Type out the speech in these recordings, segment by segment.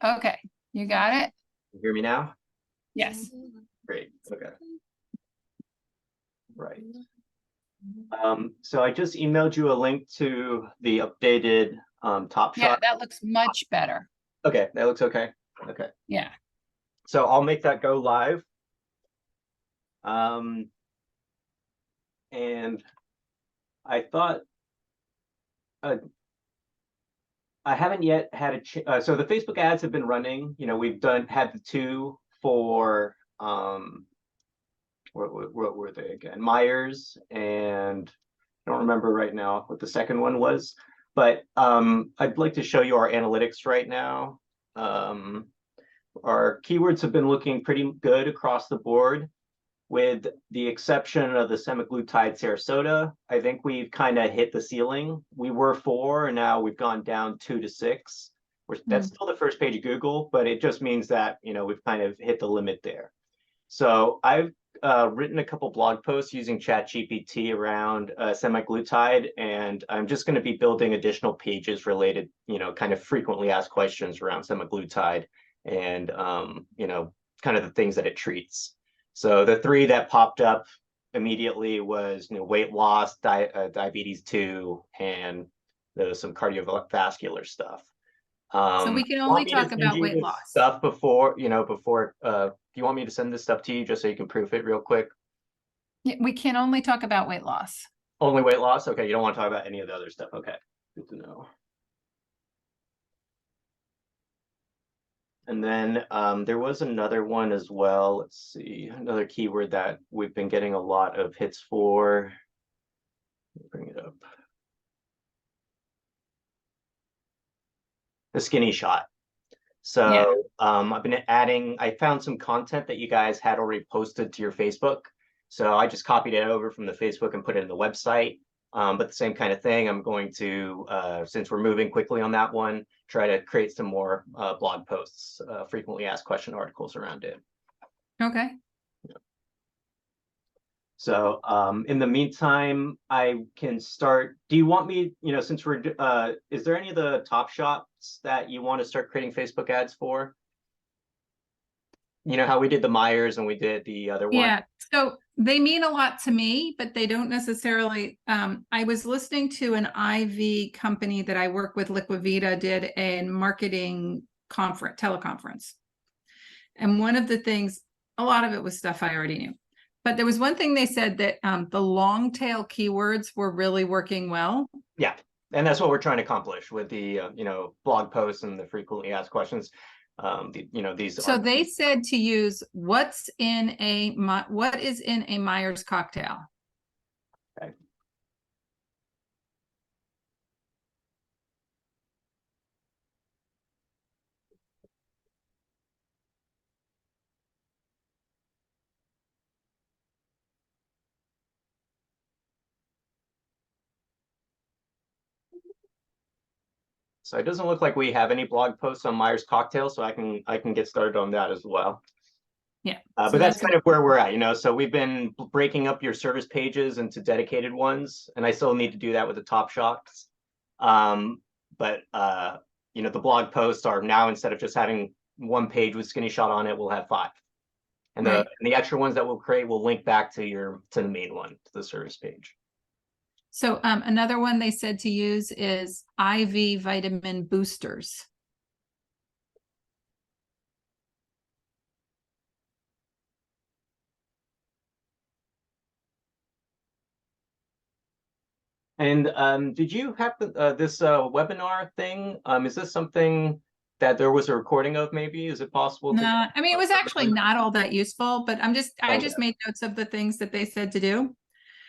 Okay, you got it? You hear me now? Yes. Great. Okay. Right. So I just emailed you a link to the updated Top Yeah, Shot. that looks much better. Okay, that looks okay. Okay. Yeah. So I'll make that go live. And I thought I haven't yet had so the Facebook ads have been running. You know, we've had the two for what were they again? Myers, and I don't remember right now what the second one was, but I'd like to show you our analytics right now. Our keywords have been looking pretty good across the board, with the exception of the semaglutide Sarasota. I think we've kind of hit the ceiling. We were 4, and now we've gone down 2 to 6. That's still the first page of Google, but it just means that, you know, we've kind of hit the limit there. So I've written a couple blog posts using ChatGPT around semaglutide, and I'm just going to be building additional pages related, you know, kind of frequently asked questions around semaglutide and, you know, kind of the things that it treats. So the 3 that popped up immediately was, you know, weight loss, diabetes 2, and there was some cardiovascular stuff. So we can only talk about weight loss stuff before, you know, do you want me to send this stuff to you just so you can proof it real quick? Yeah, we can only talk about weight loss. Only weight loss? Okay, you don't want to talk about any of the other stuff. Okay, good to know. And then there was another one as well. Let's see, another keyword that we've been getting a lot of hits for. Bring it up. The skinny shot. So Yeah. I've been I found some content that you guys had already posted to your Facebook. So I just copied it over from the Facebook and put it in the website. But the same kind of thing, I'm going to, since we're moving quickly on that one, try to create some more blog posts, frequently asked question articles around it. Okay. So in the meantime, I can start. Do you want me, you know, since we're, is there any of the top shops that you want to start creating Facebook ads for? You know how we did the Myers and we did the other one? Yeah. So they mean a lot to me, but they don't necessarily. I was listening to an IV company that I work with, Liquivita, did a marketing teleconference. And one of the things, a lot of it was stuff I already knew. But there was one thing they said that the long tail keywords were really working well. Yeah. And that's what we're trying to accomplish with the, you know, blog posts and the frequently asked questions. You know, these. So they said to use what is in a Myers cocktail. Okay. So it doesn't look like we have any blog posts on Myers cocktail, so I can get started on that as well. Yeah. But that's kind of where we're at, you know. So we've been breaking up your service pages into dedicated ones, and I still need to do that with the top shots. But you know, the blog posts are now, instead of just having one page with Skinny Shot on it, we'll have 5. And the extra ones that we'll create will link back to the main one, to the service page. So another one they said to use is IV vitamin boosters. And did you have this webinar thing? Is this something that there was a recording of? Maybe is it possible? No, I mean, it was actually not all that useful, but I just made notes of the things that they said to do.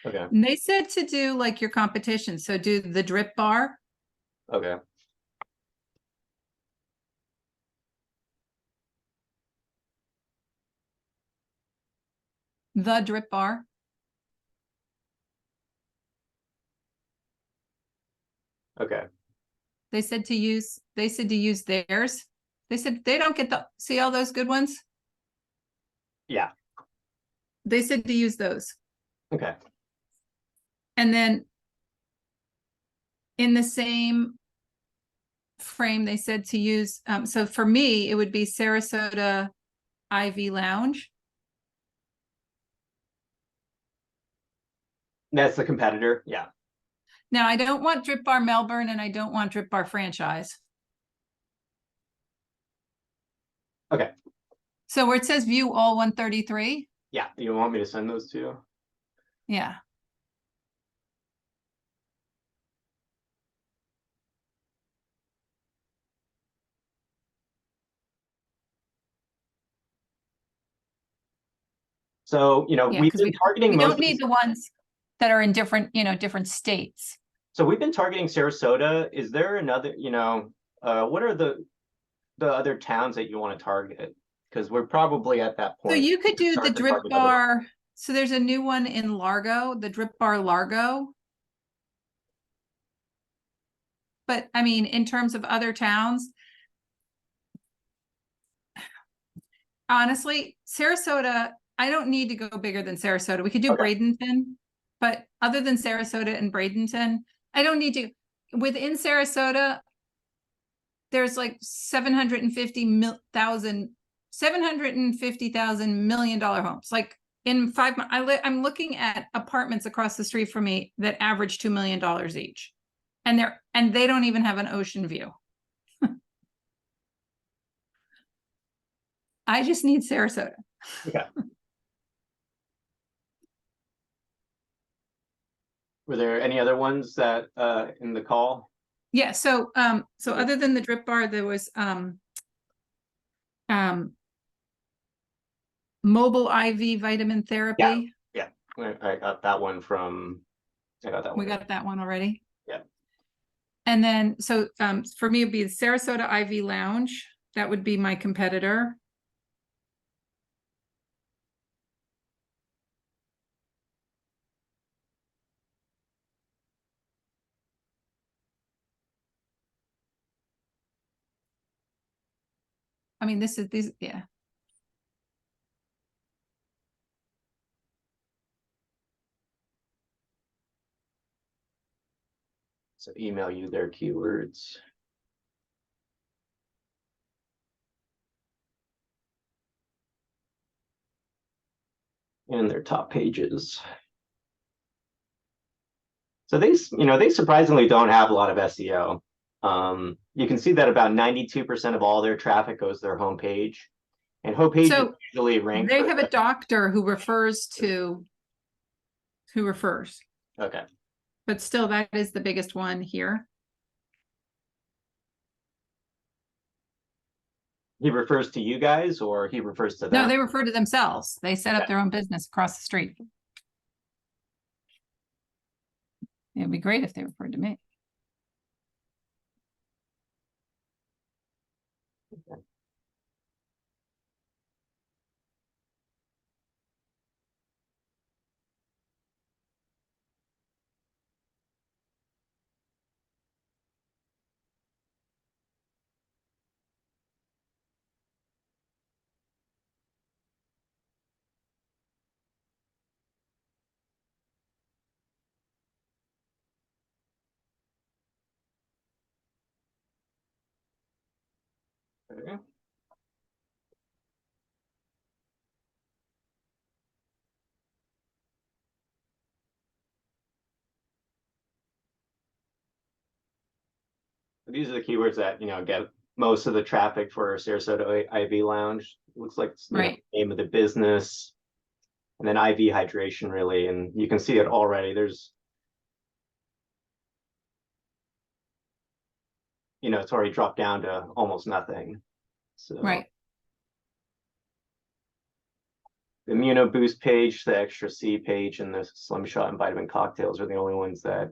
Okay. And they said to do like your competition. So do the drip bar. Okay. The drip bar. Okay. They said to use theirs. They said they don't get see all those good ones. Yeah. They said to use those. Okay. And then in the same frame, they said to use, so for me, it would be Sarasota Ivy Lounge. That's the competitor. Yeah. Now, I don't want Drip Bar Melbourne and I don't want Drip Bar Franchise. Okay. So where it says view all 133. Yeah. You want me to send those to you? Yeah. So, Yeah, we've because been targeting we most don't need the ones that are in different, different states. So we've been targeting Sarasota. Is there another, what are the other towns that you want to target? Because we're probably at that So point. you could do the Start to Drip target other- Bar. So there's a new one in Largo, the Drip Bar Largo. But I mean, in terms of other towns, honestly, Sarasota, I don't need to go bigger than Sarasota. We could do Okay. Bradenton, but other than Sarasota and Bradenton, I don't need to. Within Sarasota, there's like $750,000 homes. Like in I'm looking at apartments across the street from me that average $2 million each, and they don't even have an ocean view. I just need Sarasota. Okay. Were there any other ones that in the call? Yeah. So other than the Drip Bar, there was mobile IV vitamin therapy. Yeah. I got that one from. I got that one. We got that one already. Yeah. And then so for me, it'd be the Sarasota IV Lounge. That would be my competitor. I mean, these, yeah. So email you their keywords. And their top pages. So they surprisingly don't have a lot of SEO. You can see that about 92% of all their traffic goes to their homepage, and homepage is usually ranked. They have a doctor who refers. Okay. But still, that is the biggest one here. He refers to you guys, or he refers to them? No, they refer to themselves. They set up their own business across the street. It'd be great if they referred to me. Okay. Okay. These are the keywords that get most of the traffic for Sarasota IV Lounge. It looks like it's Right. the name of the business, and then IV hydration, really, and you can see it already. There's it's already dropped down to almost nothing. So Right. the Immuno Boost page, the Extra C page, and the Slim Shot and Vitamin Cocktails are the only ones that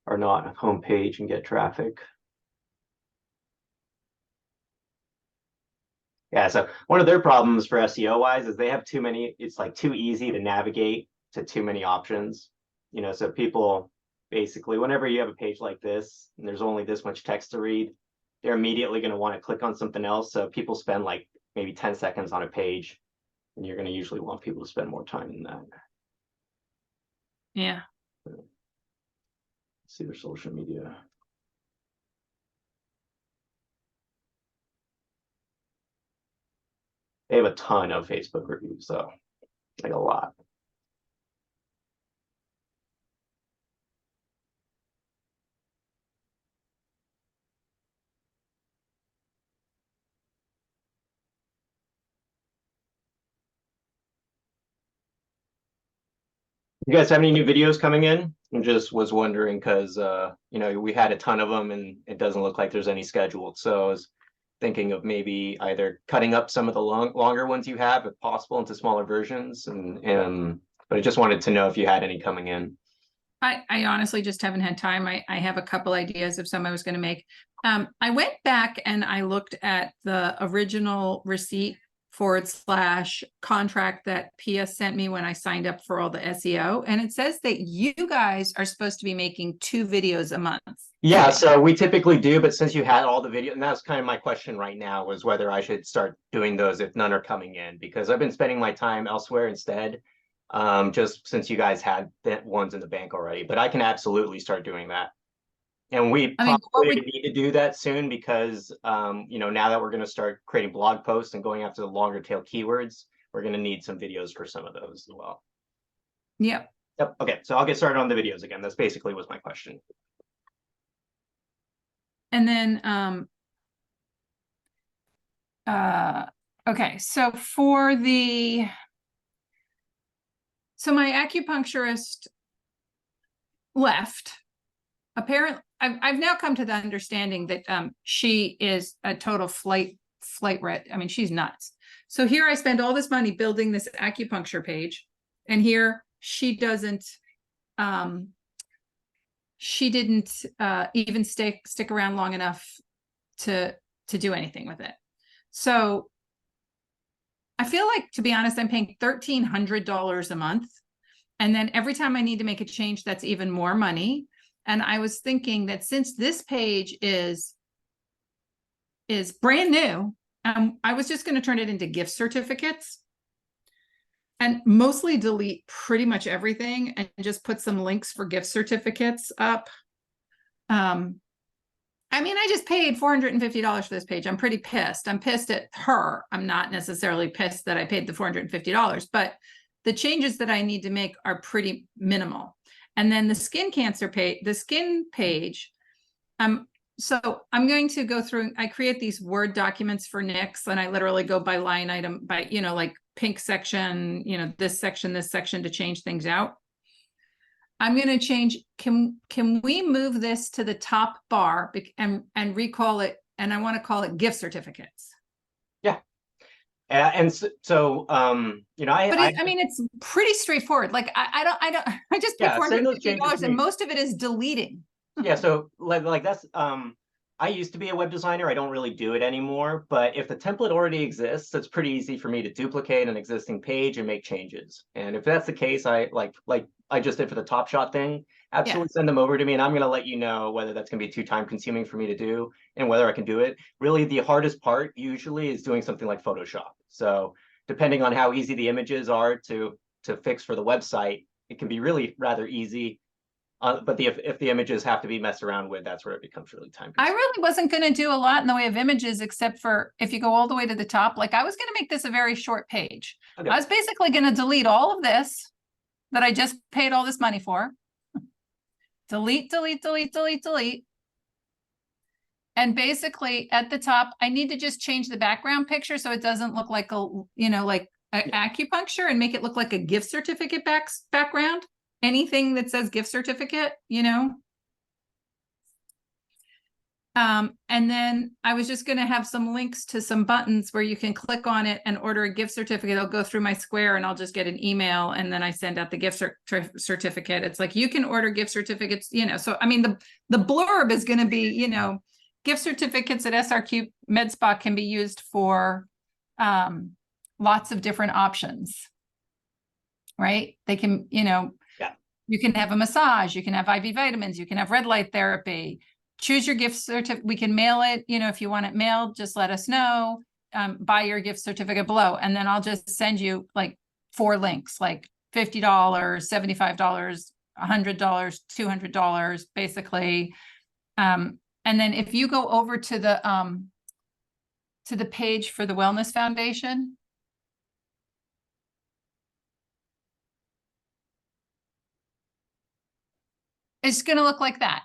are not homepage and get traffic. Yeah, so one of their problems for SEO wise is they have too many. It's like too easy to navigate to too many options. So people basically, whenever you have a page like this and there's only this much text to read, they're immediately going to want to click on something else. So people spend like maybe 10 seconds on a page, and you're going to usually want people to spend more time than that. Yeah. Let's see their social media. They have a ton of Facebook reviews, so like a lot. You guys have any new videos coming in? I just was wondering because you know, we had a ton of them and it doesn't look like there's any scheduled. So I was thinking of maybe either cutting up some of the longer ones you have, if possible, into smaller versions. But I just wanted to know if you had any coming in. I honestly just haven't had time. I have a couple ideas of some I was going to make. I went back and I looked at the original receipt / contract that PS sent me when I signed up for all the SEO. And it says that you guys are supposed to be making 2 videos a month. Yeah, so we typically do, but since you had all the video, and that's kind of my question right now, was whether I should start doing those if none are coming in, because I've been spending my time elsewhere instead, just since you guys had ones in the bank already. But I can absolutely start doing that. And we I mean, probably need to do that soon because, you know, now that we're going to start creating blog posts and going after the longer tail keywords, we're going to need some videos for some of those as well. Yep. Yep. Okay, so I'll get started on the videos again. That's basically was my question. And then, okay, so my acupuncturist left. Apparently, I've now come to the understanding that she is a total flight rat. I mean, she's nuts. So here I spend all this money building this acupuncture page, and here she didn't even stick around long enough to do anything with it. So I feel like, to be honest, I'm paying $1,300 a month. And then every time I need to make a change, that's even more money. And I was thinking that since this page is brand new, I was just going to turn it into gift certificates and mostly delete pretty much everything and just put some links for gift certificates up. I mean, I just paid $450 for this page. I'm pretty pissed. I'm pissed at her. I'm not necessarily pissed that I paid the $450, but the changes that I need to make are pretty minimal. And then the skin cancer page, the skin page, so I'm going to go through, I create these Word documents for Nix, and I literally go by line item, by, you know, like pink section, you know, this section to change things out. I'm going to change, can we move this to the top bar and recall it, and I want to call it gift certificates. Yeah. And so, you know, I mean, it's pretty straightforward. Like, I just paid $450 and most of it is deleting. Yeah, so like that's I used to be a web designer. I don't really do it anymore, but if the template already exists, it's pretty easy for me to duplicate an existing page and make changes. And if that's the case, I like I just did for the Top Shot thing, absolutely send them over to me, and I'm going to let you know whether that's going to be too time consuming for me to do and whether I can do it. Really, the hardest part usually is doing something like Photoshop. So depending on how easy the images are to fix for the website, it can be really rather easy. But if the images have to be messed around with, that's where it becomes really time consuming. I really wasn't going to do a lot in the way of images, except for if you go all the way to the top, like I was going to make this a very short page. Okay. I was basically going to delete all of this that I just paid all this money for. Delete, delete, delete, delete, delete. And basically at the top, I need to just change the background picture so it doesn't look like a, you know, like acupuncture, and make it look like a gift certificate background. Anything that says gift certificate, you know. And then I was just going to have some links to some buttons where you can click on it and order a gift certificate. I'll go through my Square and I'll just get an email, and then I send out the gift certificate. It's like, you can order gift certificates, you know. So, I mean, the blurb is going to be, you know, gift certificates at SRQ MedSpa can be used for lots of different options, right? They can, you know, you can have a massage, you can have IV vitamins, you can have red light therapy, choose your gift certificate. We can mail it, you know, if you want it mailed, just let us know. Buy your gift certificate below, and then I'll just send you like 4 links, like $50, $75, $100, $200, basically. And then if you go over to the page for the Wellness Foundation, it's going to look like that.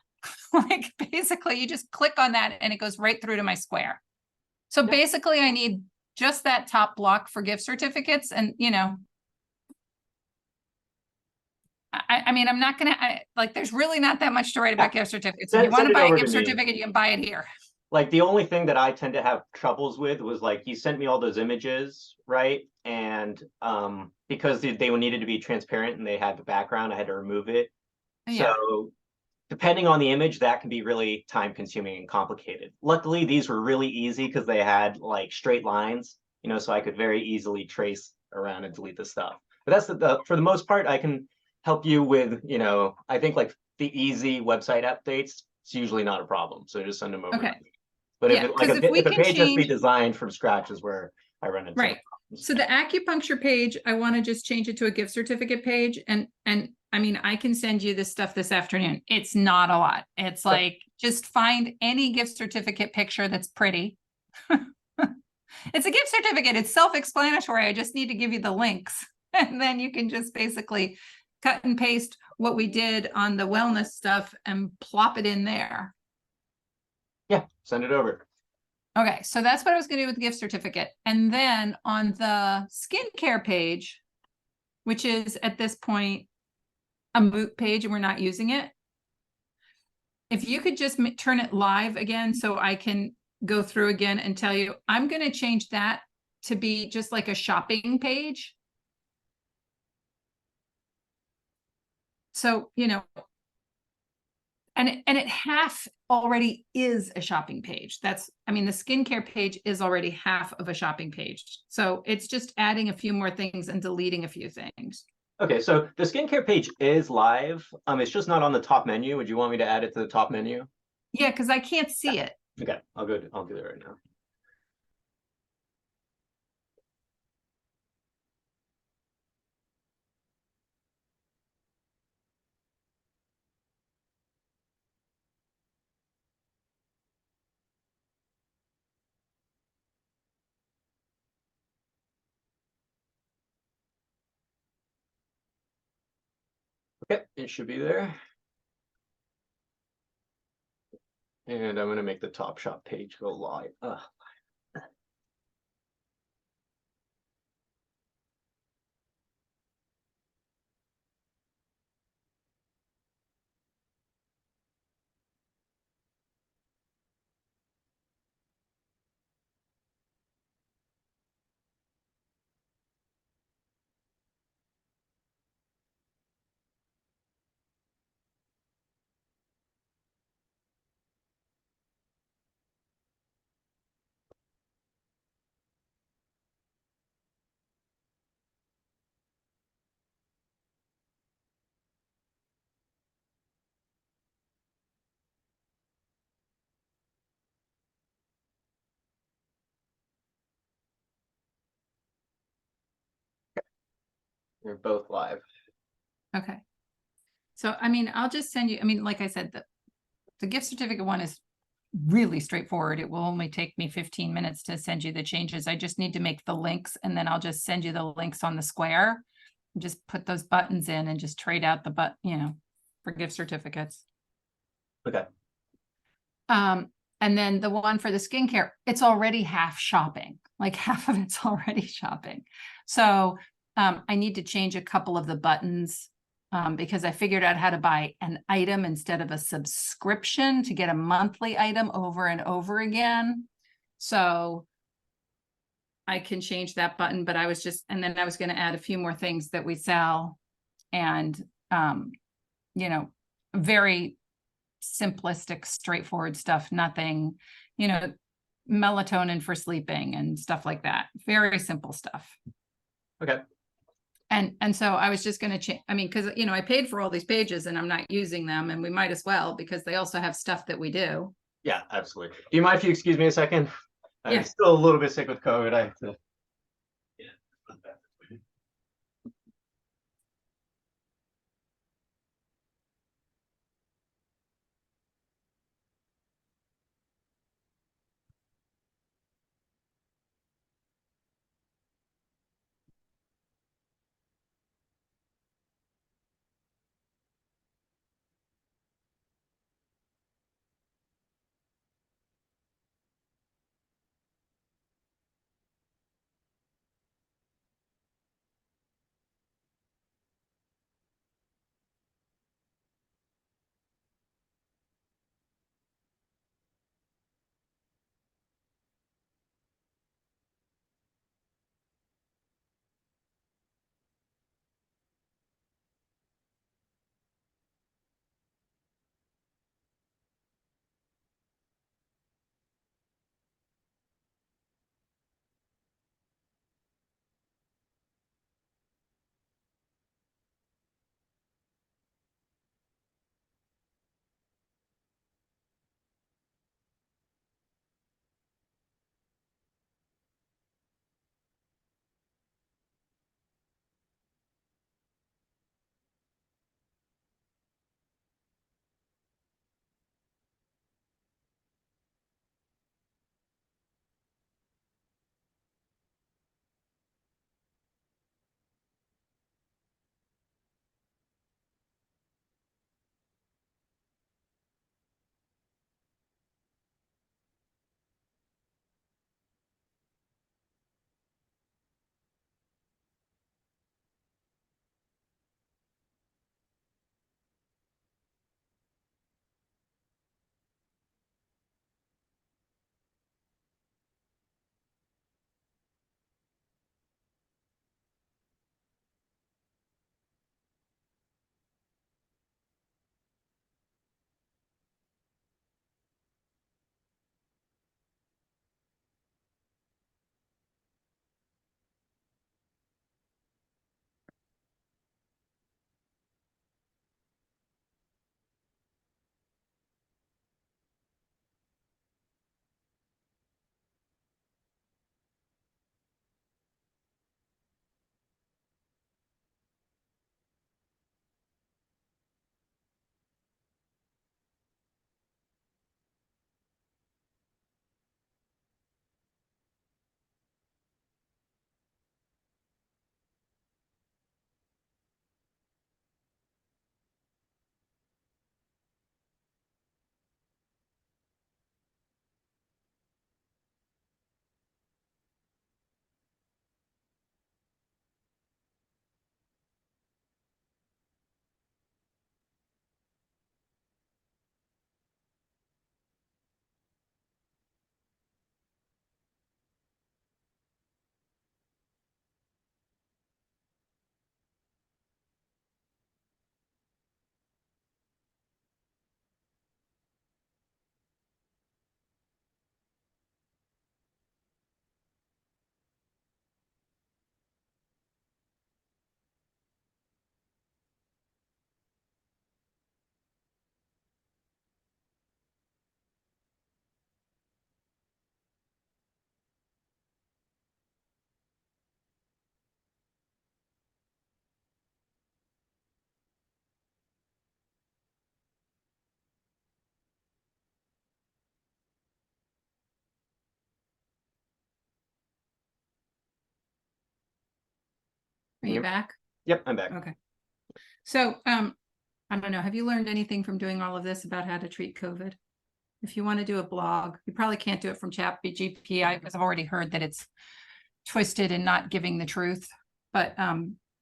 Like basically you just click on that and it goes right through to my square. So basically I need just that top block for gift certificates. And, you know, I mean, I'm not going to, like, there's really not that much to write about gift certificates. If you want to buy a gift certificate, you can buy it here. Like the only thing that I tend to have troubles with was like, you sent me all those images, right? And because they needed to be transparent and they had the background, I had to remove it. Yeah. So depending on the image, that can be really time consuming and complicated. Luckily, these were really easy because they had like straight lines, you know, so I could very easily trace around and delete the stuff. But that's for the most part, I can help you with, you know, I think like the easy website updates, it's usually not a problem. So just send them over. Okay. But Yeah, if a page has to be designed from scratch is where I run into right. problems. So the acupuncture page, I want to just change it to a gift certificate page. And I mean, I can send you this stuff this afternoon. It's not a lot. It's like, just find any gift certificate picture that's pretty. It's a gift certificate. It's self-explanatory. I just need to give you the links. And then you can just basically cut and paste what we did on the wellness stuff and plop it in there. Yeah, send it over. Okay, so that's what I was going to do with the gift certificate. And then on the skincare page, which is at this point a moot page and we're not using it, if you could just turn it live again so I can go through again and tell you, I'm going to change that to be just like a shopping page. So, you know, and it half already is a shopping page. That's, I mean, the skincare page is already half of a shopping page. So it's just adding a few more things and deleting a few things. Okay, so the skincare page is live. It's just not on the top menu. Would you want me to add it to the top menu? Yeah, because I can't see it. Okay, I'll do that right now. Okay, it should be there. And I'm going to make the Top Shop page go live. They're both live. Okay. So, I mean, I'll just send you, I mean, like I said, the gift certificate one is really straightforward. It will only take me 15 minutes to send you the changes. I just need to make the links and then I'll just send you the links on the square. Just put those buttons in and just trade out the you know, for gift certificates. Okay. And then the one for the skincare, it's already half shopping, like half of it's already shopping. So I need to change a couple of the buttons because I figured out how to buy an item instead of a subscription to get a monthly item over and over again. So I can change that button, but I was just, and then I was going to add a few more things that we sell and, you know, very simplistic, straightforward stuff, nothing, you know, melatonin for sleeping and stuff like that. Very simple stuff. Okay. And so I was just going to change, I mean, because, you know, I paid for all these pages and I'm not using them and we might as well because they also have stuff that we do. Yeah, absolutely. Do you mind if you excuse me a second? I'm Yeah. still a little bit sick with COVID. I have to. Are you back? Yep, I'm back. Okay. So, I don't know. Have you learned anything from doing all of this about how to treat COVID? If you want to do a blog, you probably can't do it from ChatGPT because I've already heard that it's twisted and not giving the truth. But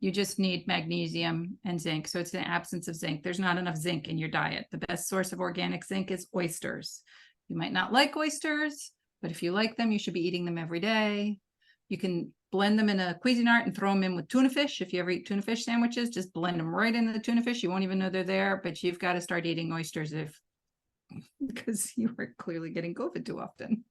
you just need magnesium and zinc. So it's an absence of zinc. There's not enough zinc in your diet. The best source of organic zinc is oysters. You might not like oysters, but if you like them, you should be eating them every day. You can blend them in a Cuisinart and throw them in with tuna fish. If you ever eat tuna fish sandwiches, just blend them right into the tuna fish. You won't even know they're there, but you've got to start eating oysters because you are clearly getting COVID too often.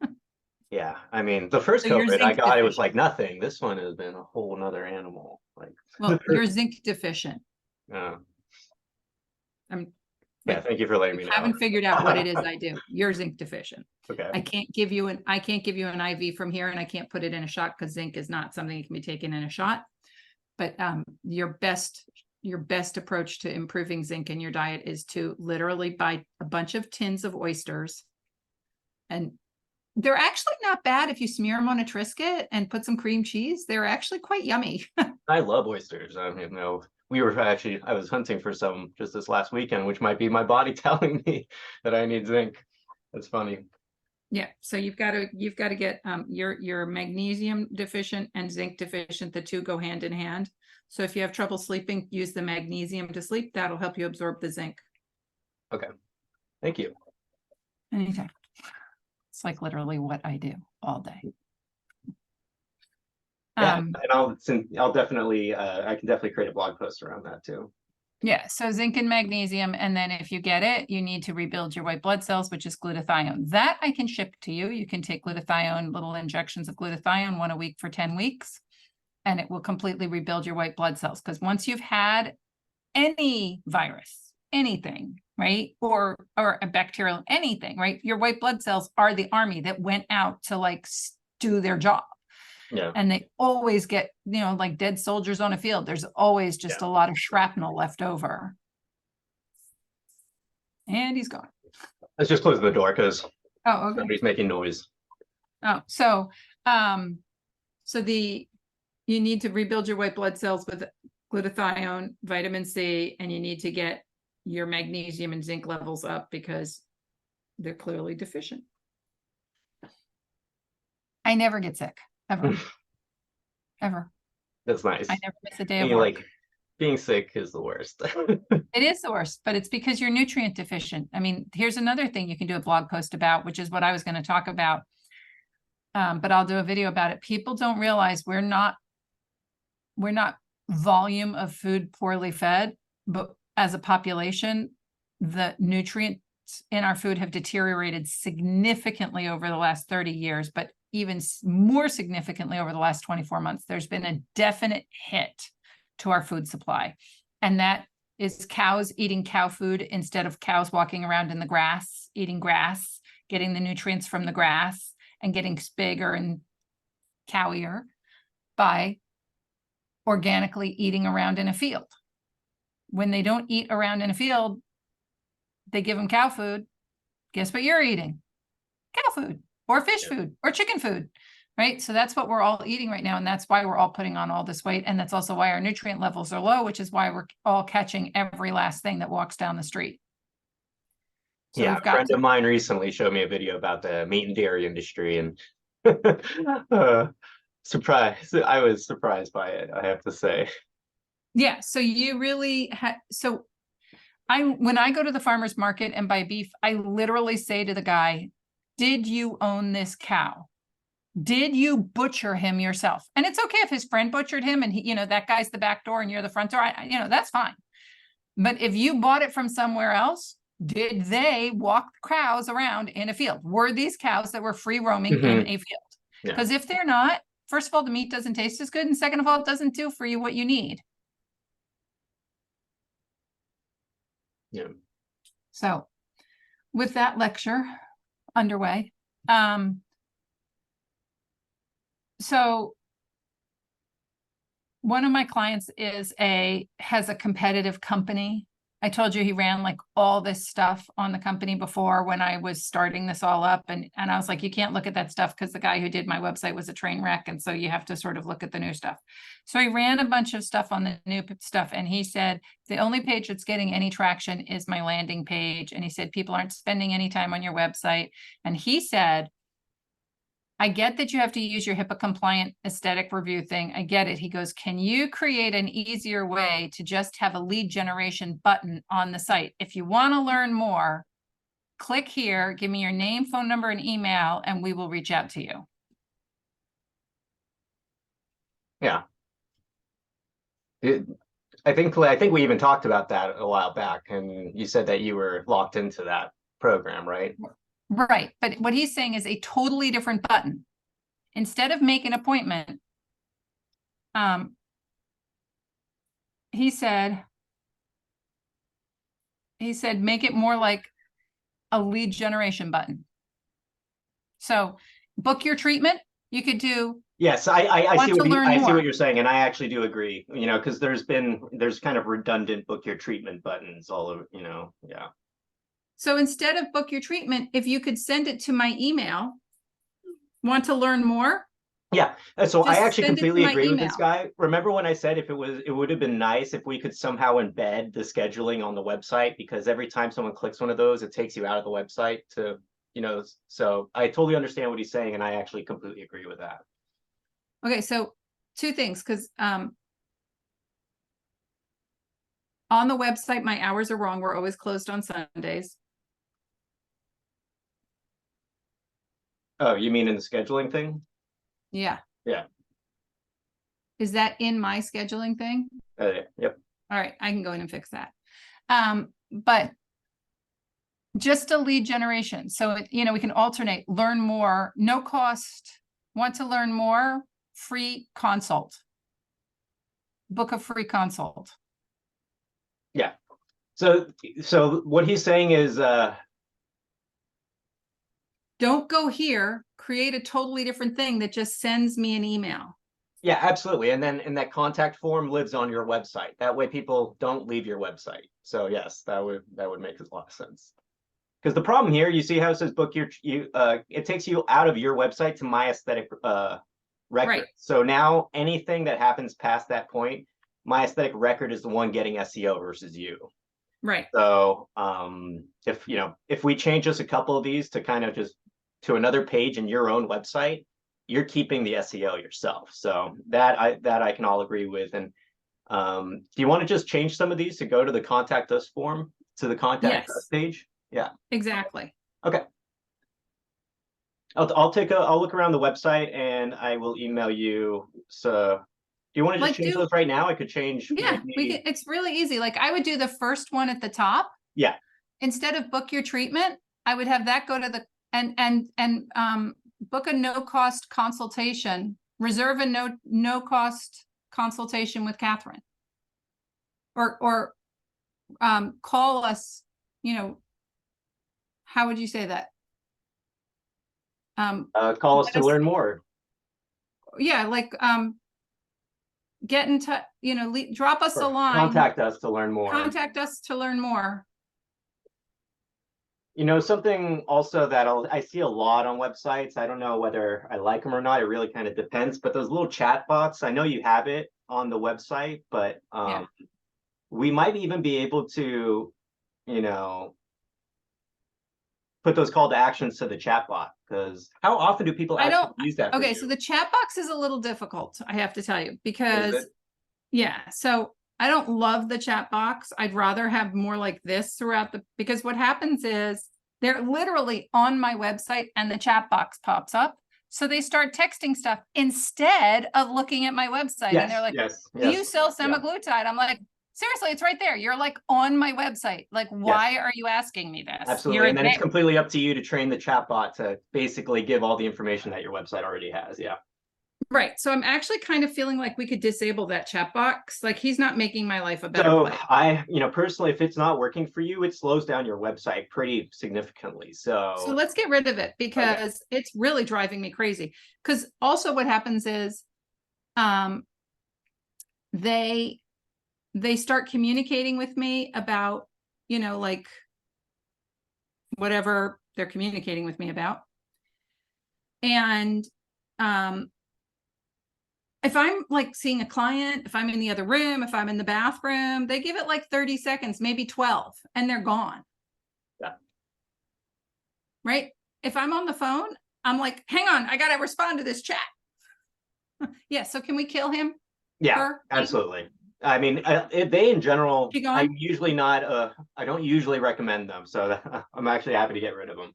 Yeah, I mean, the first So you're COVID I zinc got, it was deficient. like nothing. This one has been a whole nother animal. Like, Well, you're zinc deficient. uh, I'm Yeah, thank you for letting me know. Haven't figured out what it is I do. You're zinc deficient. Okay. I can't give you an IV from here, and I can't put it in a shot because zinc is not something that can be taken in a shot. But your best approach to improving zinc in your diet is to literally buy a bunch of tins of oysters. And they're actually not bad if you smear them on a Triscuit and put some cream cheese. They're actually quite yummy. I love oysters. I don't know. I was hunting for some just this last weekend, which might be my body telling me that I need zinc. That's funny. Yeah, so you've got to get your magnesium deficient and zinc deficient. The two go hand in hand. So if you have trouble sleeping, use the magnesium to sleep. That'll help you absorb the zinc. Okay, thank you. Anytime. It's like literally what I do all day. Yeah, and I'll definitely I can definitely create a blog post around that too. Yeah, so zinc and magnesium, and then if you get it, you need to rebuild your white blood cells, which is glutathione. That I can ship to you. You can take glutathione, little injections of glutathione, 1 a week for 10 weeks, and it will completely rebuild your white blood cells. Because once you've had any virus, anything, right, or a bacterial, anything, right, your white blood cells are the army that went out to like do their job. Yeah. And they always get, like dead soldiers on a field. There's always just a lot of shrapnel left over. And he's gone. Let's just close the door because okay. Somebody's making noise. Oh, so you need to rebuild your white blood cells with glutathione, vitamin C, and you need to get your magnesium and zinc levels up because they're clearly deficient. I never get sick. Ever. Ever. That's nice. I never miss a day of work. Like, being sick is the worst. It is the worst, but it's because you're nutrient deficient. I mean, here's another thing you can do a blog post about, which is what I was going to talk about. But I'll do a video about it. People don't realize we're not volume of food poorly fed, but as a population, the nutrients in our food have deteriorated significantly over the last 30 years, but even more significantly over the last 24 months. There's been a definite hit to our food supply. And that is cows eating cow food instead of cows walking around in the grass, eating grass, getting the nutrients from the grass and getting bigger and cowier by organically eating around in a field. When they don't eat around in a field, they give them cow food. Guess what you're eating? Cow food or fish food or chicken food, right? So that's what we're all eating right now. And that's why we're all putting on all this weight. And that's also why our nutrient levels are low, which is why we're all catching every last thing that walks down the street. So yeah, a friend of mine recently showed me a video about the meat and dairy industry, and surprised. I was surprised by it, I have to say. Yeah, so you really when I go to the farmer's market and buy beef, I literally say to the guy, did you own this cow? Did you butcher him yourself? And it's okay if his friend butchered him and he, that guy's the back door and you're the front door, that's fine. But if you bought it from somewhere else, did they walk cows around in a field? Were these cows that were free roaming in a field? Because if they're not, first of all, the meat doesn't taste as good. And second of all, it doesn't do for you what you need. Yeah. So with that lecture underway, so one of my clients has a competitive company. I told you he ran like all this stuff on the company before when I was starting this all up. And I was like, you can't look at that stuff because the guy who did my website was a train wreck. And so you have to sort of look at the new stuff. So he ran a bunch of stuff on the new stuff. And he said, the only page that's getting any traction is my landing page. And he said, people aren't spending any time on your website. And he said, I get that you have to use your HIPAA compliant aesthetic review thing. I get it. He goes, can you create an easier way to just have a lead generation button on the site? If you want to learn more, click here, give me your name, phone number, and email, and we will reach out to you. Yeah. I think we even talked about that a while back, and you said that you were locked into that program, right? Right. But what he's saying is a totally different button. Instead of make an appointment, he said, He said, make it more like a lead generation button. So book your treatment. You could do, Yes, I see want to what learn I see more. what you're saying, and I actually do agree. You know, because there's kind of redundant book your treatment buttons all over. You know, yeah. So instead of book your treatment, if you could send it to my email, want to learn more? Yeah, so I Just actually send it to completely my agree with email. this guy. Remember when I said it would have been nice if we could somehow embed the scheduling on the website, because every time someone clicks one of those, it takes you out of the website to, you know, so I totally understand what he's saying, and I actually completely agree with that. Okay, so two things, because on the website, my hours are wrong. We're always closed on Sundays. Oh, you mean in the scheduling thing? Yeah. Yeah. Is that in my scheduling thing? Yep. All right, I can go in and fix that. But just a lead generation. So, you know, we can alternate, learn more, no cost, want to learn more, free consult. Book a free consult. Yeah. So what he's saying is Don't go here, create a totally different thing that just sends me an email. yeah, absolutely. And then that contact form lives on your website. That way people don't leave your website. So yes, that would make a lot of sense. Because the problem here, you see how it says book your it takes you out of your website to my aesthetic record. Right. So now anything that happens past that point, my aesthetic record is the one getting SEO versus you. Right. So if we change just a couple of these to kind of just to another page in your own website, you're keeping the SEO yourself. So that I can all agree with. And do you want to just change some of these to go to the contact us form, to the contact us page? Yeah. Exactly. Okay. I'll look around the website and I will email you. So do you want to just change those right now? I could change. Yeah, maybe... we can, it's really easy. Like I would do the first one at the top. Yeah. Instead of book your treatment, I would have that go to the and book a no-cost consultation, reserve a no-cost consultation with Katherine. Or call us, you know, how would you say that? Call us to learn more. Yeah, like get in touch, you know, drop us a line. Contact us to learn more. Contact us to learn more. You know, something also that I see a lot on websites, I don't know whether I like them or not, it really kind of depends, but those little chat bots, I know you have it on the website, but we might even be able to, you know, put those call to actions to the chat bot, because how often do people actually use that? Okay, so the chat box is a little difficult, I have to tell you, because yeah, so I don't love the chat box. I'd rather have more like this throughout because what happens is they're literally on my website and the chat box pops up. So they start texting stuff instead of looking at my website. And they're like, do you sell semaglutide? I'm like, seriously, it's right there. You're like on my website. Like, why are you asking me this? Absolutely. And then it's completely up to you to train the chat bot to basically give all the information that your website already has. Yeah. Right. So I'm actually kind of feeling like we could disable that chat box. Like he's not making my life a better place. You know, personally, if it's not working for you, it slows down your website pretty significantly. So let's get rid of it because it's really driving me crazy. Because also what happens is they start communicating with me about, you know, like whatever they're communicating with me about. And if I'm like seeing a client, if I'm in the other room, if I'm in the bathroom, they give it like 30 seconds, maybe 12, and they're gone. Yeah. Right? If I'm on the phone, I'm like, hang on, I got to respond to this chat. Yeah. So can we kill him? Yeah, absolutely. I mean, they in general, I'm usually not, I don't usually recommend them. So I'm actually happy to get rid of them.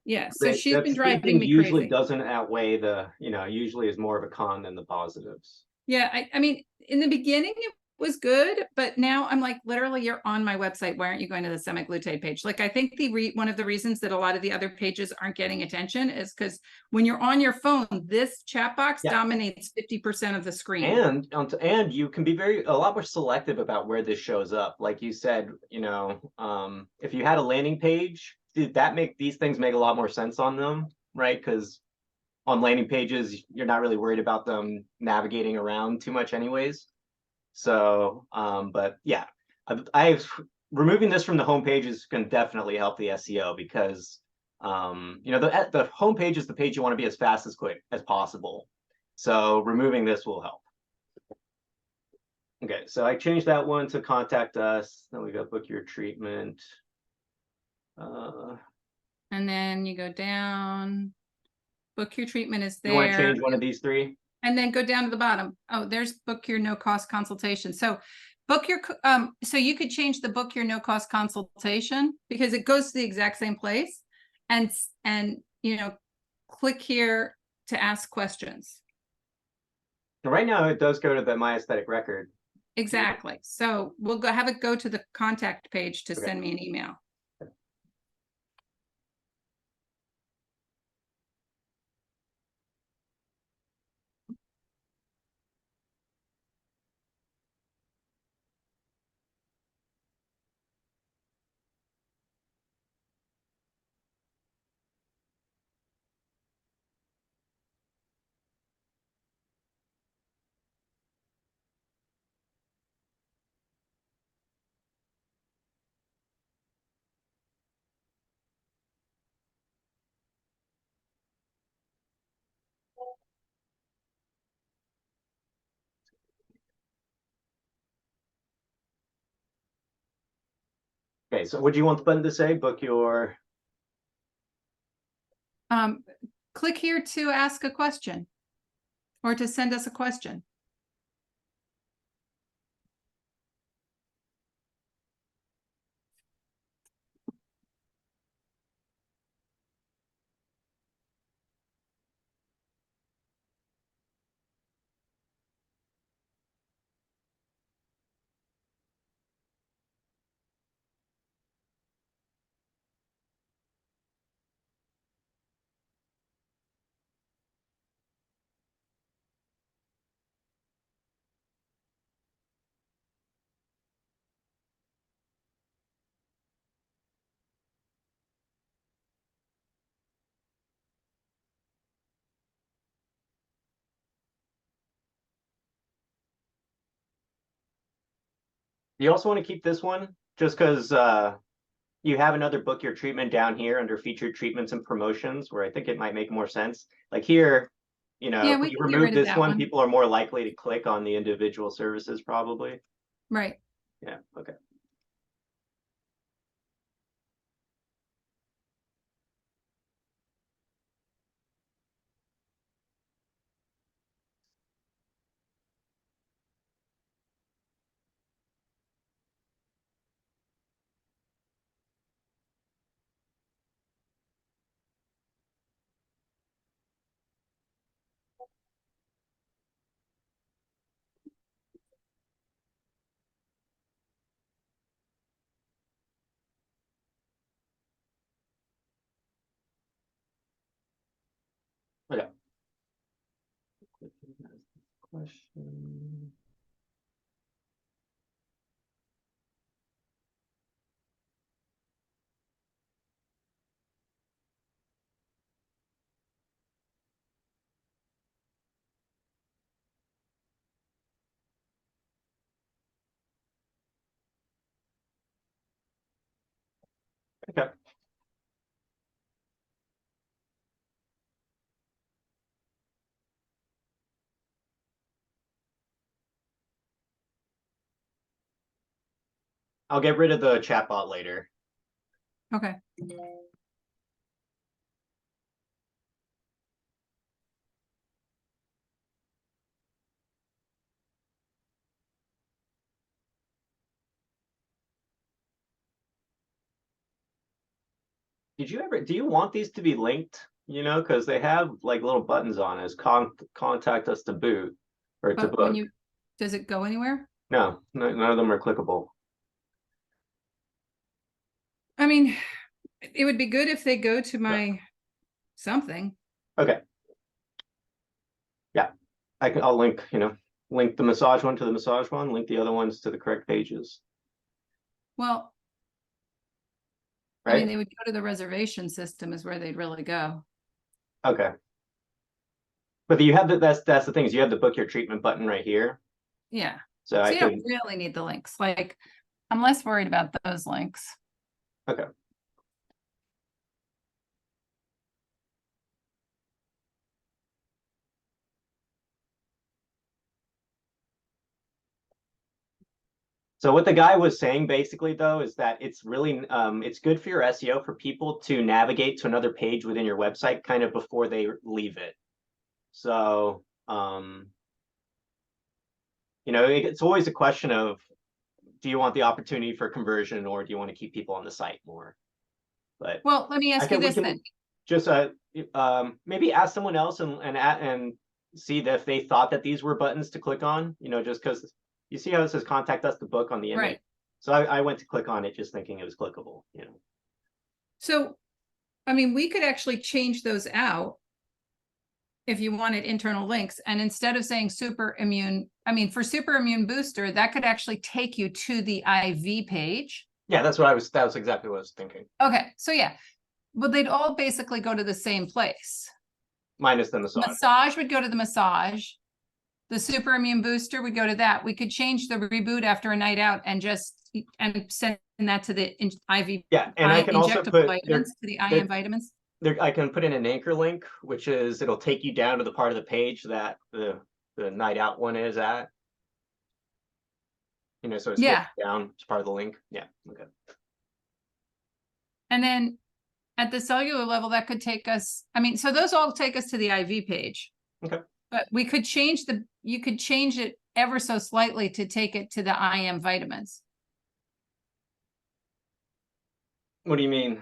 Yeah, so she's been driving me usually crazy. Doesn't outweigh the, you know, usually is more of a con than the positives. Yeah, I mean, in the beginning, it was good, but now I'm like, literally, you're on my website. Why aren't you going to the semaglutide page? Like, I think one of the reasons that a lot of the other pages aren't getting attention is because when you're on your phone, this chat box Yeah. dominates 50% of the screen. And you can be a lot more selective about where this shows up. Like you said, if you had a landing page, these things make a lot more sense on them, right? Because on landing pages, you're not really worried about them navigating around too much anyways. So, but yeah, I've removing this from the homepage is going to definitely help the SEO because, the homepage is the page you want to be as fast as quick as possible. So removing this will help. Okay, so I changed that one to contact us. Then we got book your treatment. And then you go down, book your treatment is You want to there. change one of these three? And then go down to the bottom. Oh, there's book your no cost consultation. So so you could change the book your no cost consultation because it goes to the exact same place. And click here to ask questions. Right now it does go to the My Aesthetic Record. Exactly. So we'll have it go to the contact page to send me an email. Okay, so what do you want the button to say? Book your... Click here to ask a question or to send us a question. You also want to keep this one just because you have another book your treatment down here under featured treatments and promotions where I think it might make more sense. Like here, Yeah, if we you can get remove rid of this that one, one. people are more likely to click on the individual services probably. Right. Yeah, okay. Okay. Question. Okay. I'll get rid of the chatbot later. Okay. Do you want these to be linked? Because they have like little buttons on as contact us to boot or to But when book. does it go anywhere? No, none of them are clickable. I mean, it would be good if they go to my something. Okay. Yeah, I'll link, link the massage one to the massage one, link the other ones to the correct pages, Well, I mean, right? they would go to the reservation system is where they'd really go. Okay. But you have that's the thing is you have the book your treatment button right here. Yeah. So So I you could, don't really need the links. Like, I'm less worried about those links. okay. So what the guy was saying basically though is that it's really it's good for your SEO for people to navigate to another page within your website kind of before they leave it. So it's always a question of, do you want the opportunity for conversion or do you want to keep people on the site more? But Well, let me ask you we this then. can just maybe ask someone else and see if they thought that these were buttons to click on, just because you see how it says contact us to book on the image. Right. So I went to click on it just thinking it was clickable. So, I mean, we could actually change those out if you wanted internal links. And instead of saying super immune, I mean, for super immune booster, that could actually take you to the IV page. Yeah, that was exactly what I was thinking. Okay. So yeah, well, they'd all basically go to the same place. Minus the massage. Massage would go to the massage. The super immune booster would go to that. We could change the reboot after a night out and send that to the IV. Yeah, and I can also injectable put vitamins to the IM vitamins. I can put in an anchor link, which is it'll take you down to the part of the page that the night out one is at. So it's down, it's part of the link. Yeah. Okay. And then at the cellular level, that could take us, I mean, so those all take us to the IV page. Okay. But we could you could change it ever so slightly to take it to the IM vitamins. What do you mean?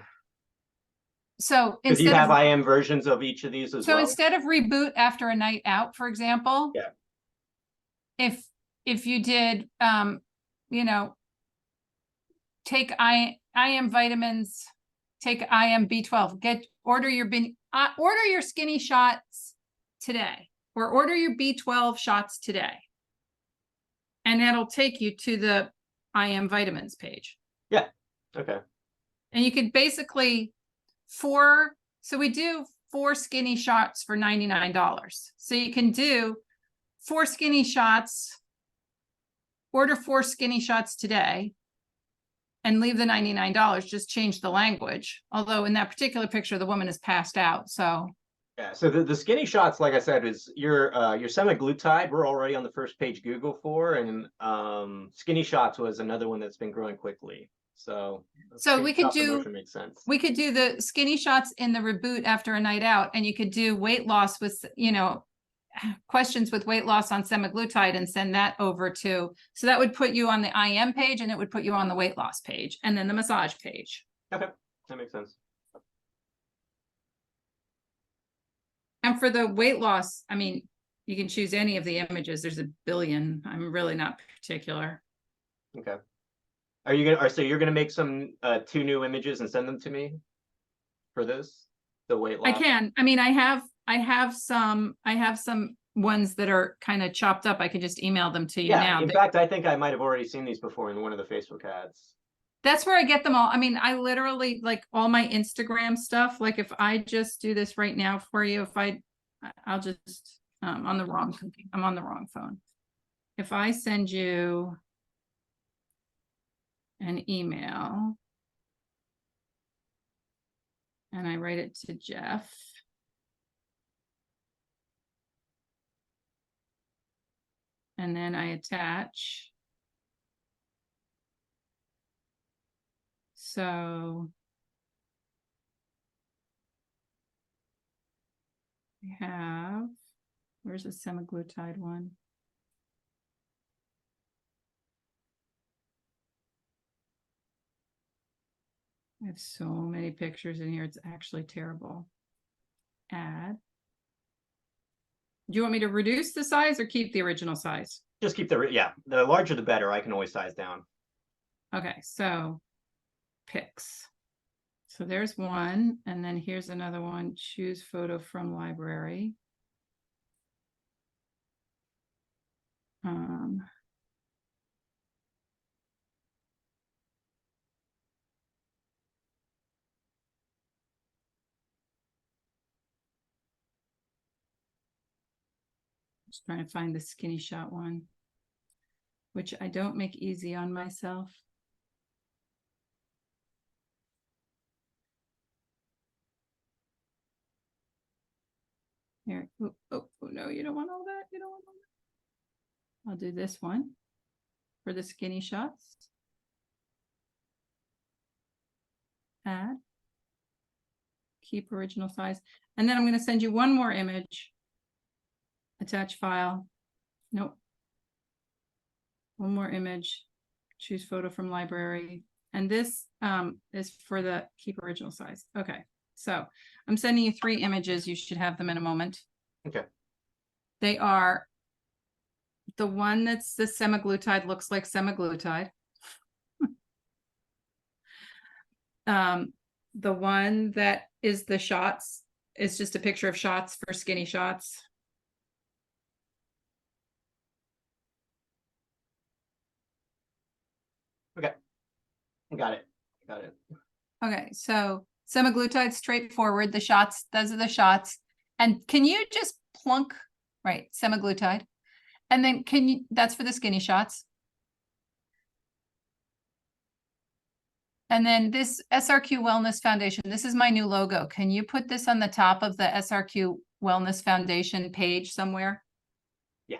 So Because you instead have of IM versions of each of these as well. So instead of reboot after a night out, for example, Yeah. if you did take IM vitamins, take IM B12, order your skinny shots today, or order your B12 shots today. And that'll take you to the IM vitamins page. Yeah. Okay. And you could basically so we do 4 skinny shots for $99. So you can do 4 skinny shots, order 4 skinny shots today, and leave the $99, just change the language. Although in that particular picture, the woman is passed out. So yeah, so the skinny shots, like I said, is your semaglutide. We're already on the first page Google for, and skinny shots was another one that's been growing quickly. So we could do makes sense. We could do the skinny shots in the reboot after a night out, and you could do weight loss with questions with weight loss on semaglutide and send that over to. So that would put you on the IM page, and it would put you on the weight loss page, and then the massage page. Okay, that makes sense. And for the weight loss, I mean, you can choose any of the images. There's a billion. I'm really not particular. Okay. So you're gonna make some 2 new images and send them to me for this, the weight loss? I can. I mean, I have some ones that are kind of chopped up. I could just email them to you now. In fact, I think I might have already seen these before in one of the Facebook ads. That's where I get them all. I mean, I literally, like, all my Instagram stuff. Like, if I just do this right now for you, I'll just I'm on the wrong phone. If I send you an email and I write it to Jeff, and then I attach. So we have, where's the semaglutide one? I have so many pictures in here. It's actually terrible. Add. Do you want me to reduce the size or keep the original size? Just keep the larger the better. I can always size down. Okay, so pics. So there's one, and then here's another one. Choose photo from library. Just trying to find the skinny shot one, which I don't make easy on myself. Here, oh, no, you don't want all that. You don't want all that. I'll do this one for the skinny shots. Add. Keep original size. And then I'm going to send you one more image. Attach file. Nope. One more image. Choose photo from library. And this is for the keep original size. Okay. So I'm sending you 3 images. You should have them in a moment. Okay. They are the one that's the semaglutide looks like semaglutide. The one that is the shots is just a picture of shots for skinny shots. Okay. Got it. Got it. Okay, so semaglutide straightforward. The shots, those are the shots. And can you just plunk, right, semaglutide? And then can you, that's for the skinny shots. And then this SRQ Wellness Foundation, this is my new logo. Can you put this on the top of the SRQ Wellness Foundation page somewhere? Yeah.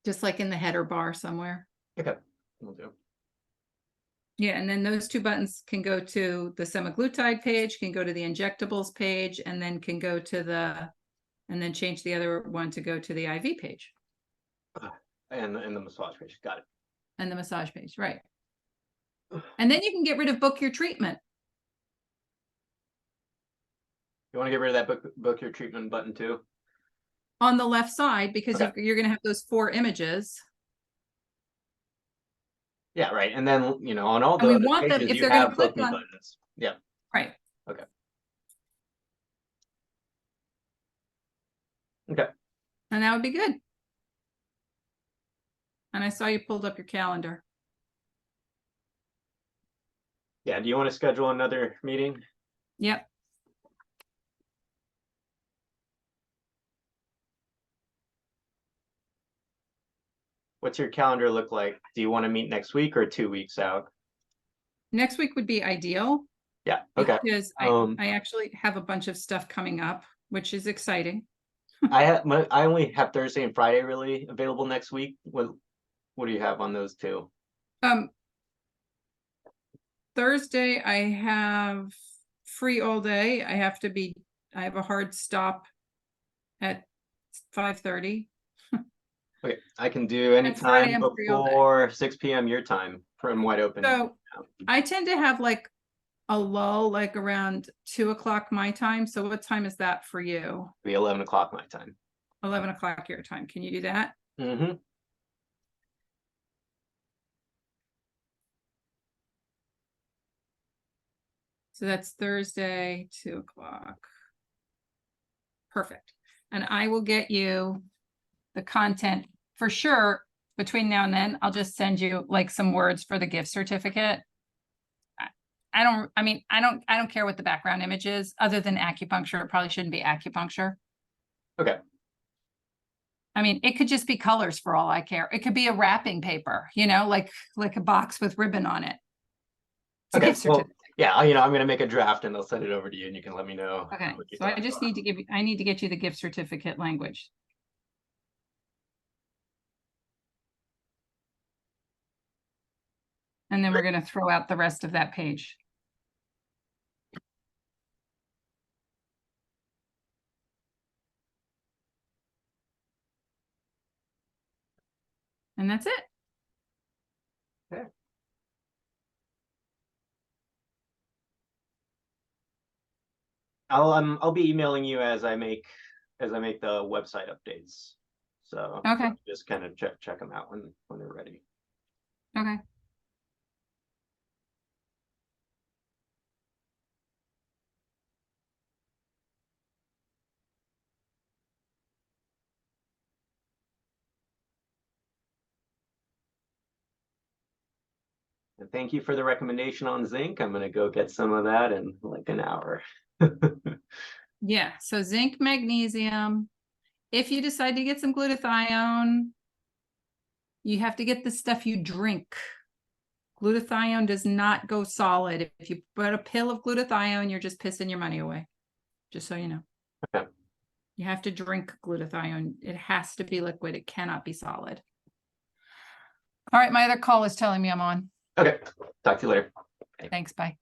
Just like in the header bar somewhere. Okay. We'll do. Yeah, and then those 2 buttons can go to the semaglutide page, can go to the injectables page, and then can go to the, and then change the other one to go to the IV page. And the massage page. Got it. And the massage page, right. And then you can get rid of book your treatment. You want to get rid of that book your treatment button too? On the left side, because Okay. you're going to have those 4 images. Yeah, right. And then, on all And the we other want them, pages, if you they're going to have click book me on, buttons. Yeah. right. Okay. Okay. And that would be good. And I saw you pulled up your calendar. Yeah. Do you want to schedule another meeting? Yep. What's your calendar look like? Do you want to meet next week or 2 weeks out? Next week would be ideal. Yeah. Okay. Because I actually have a bunch of stuff coming up, which is exciting. I only have Thursday and Friday really available next week. What do you have on those 2? Thursday I have free all day. I have a hard stop at 5:30. Okay, I can do any Friday time I'm free all day. before 6 p.m. your time from wide open. So I tend to have like a lull, like around 2 o'clock my time. So what time is that for you? It'll be 11 o'clock my time. 11 o'clock your time. Can you do that? Mm-hmm. So that's Thursday, 2 o'clock. Perfect. And I will get you the content for sure. Between now and then, I'll just send you like some words for the gift certificate. I don't care what the background image is other than acupuncture. It probably shouldn't be acupuncture. Okay. I mean, it could just be colors for all I care. It could be a wrapping paper, like a box with ribbon on it. It's a Okay. gift certificate. Yeah, I'm going to make a draft and I'll send it over to you and you can let me know. Okay. So I just need to I need to get you the gift certificate language. And then we're going to throw out the rest of that page. And that's it. I'll be emailing you as I make the website updates. So Okay. just kind of check them out when they're ready. Okay. And thank you for the recommendation on zinc. I'm gonna go get some of that in like an hour. Yeah. So zinc, magnesium. If you decide to get some glutathione, you have to get the stuff you drink. Glutathione does not go solid. If you put a pill of glutathione, you're just pissing your money away. Just so you know. Okay. You have to drink glutathione. It has to be liquid. It cannot be solid. All right. My other call is telling me I'm on. Okay. Talk to you later. Thanks. Bye.